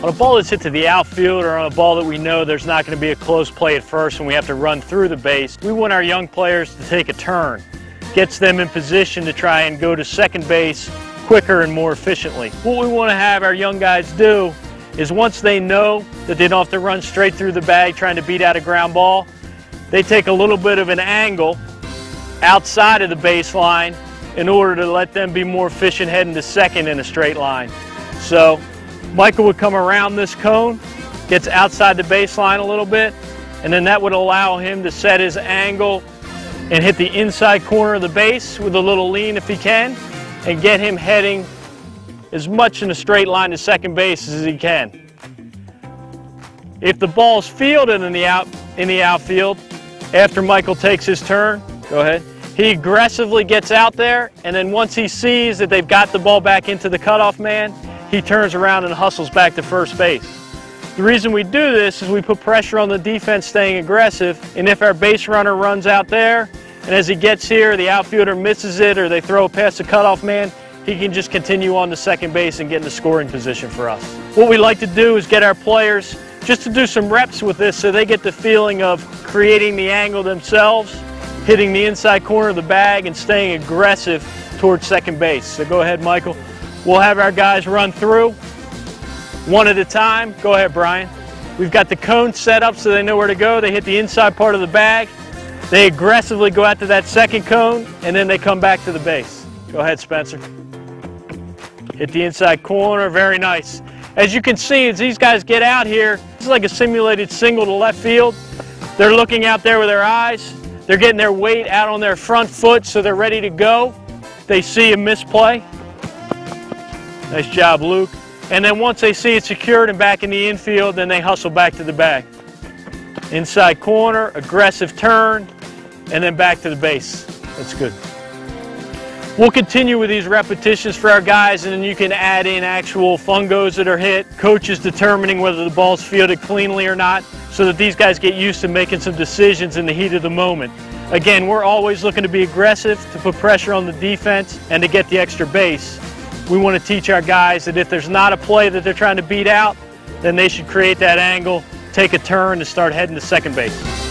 On a ball that's hit to the outfield or on a ball that we know there's not going to be a close play at first and we have to run through the base, we want our young players to take a turn. Gets them in position to try and go to second base quicker and more efficiently. What we want to have our young guys do is once they know that they don't have to run straight through the bag trying to beat out a ground ball, they take a little bit of an angle outside of the baseline in order to let them be more efficient heading to second in a straight line. So Michael would come around this cone, gets outside the baseline a little bit, and then that would allow him to set his angle and hit the inside corner of the base with a little lean if he can, and get him heading as much in a straight line to second base as he can. If the ball's fielded in the outfield, after Michael takes his turn, go ahead, he aggressively gets out there, and then once he sees that they've got the ball back into the cutoff man, he turns around and hustles back to first base. The reason we do this is we put pressure on the defense staying aggressive, and if our base runner runs out there, and as he gets here, the outfielder misses it or they throw it past the cutoff man, he can just continue on to second base and get in the scoring position for us. What we like to do is get our players just to do some reps with this so they get the feeling of creating the angle themselves, hitting the inside corner of the bag, and staying aggressive towards second base. So go ahead, Michael. We'll have our guys run through one at a time. Go ahead, Brian. We've got the cone set up so they know where to go. They hit the inside part of the bag. They aggressively go out to that second cone, and then they come back to the base. Go ahead, Spencer. Hit the inside corner. Very nice. As you can see, as these guys get out here, it's like a simulated single to left field. They're looking out there with their eyes. They're getting their weight out on their front foot so they're ready to go. They see a misplay. Nice job, Luke. And then once they see it secured and back in the infield, then they hustle back to the bag. Inside corner, aggressive turn, and then back to the base. That's good. We'll continue with these repetitions for our guys, and then you can add in actual fungos that are hit, coaches determining whether the ball's fielded cleanly or not, so that these guys get used to making some decisions in the heat of the moment. Again, we're always looking to be aggressive, to put pressure on the defense, and to get the extra base. We want to teach our guys that if there's not a play that they're trying to beat out, then they should create that angle, take a turn, and start heading to second base.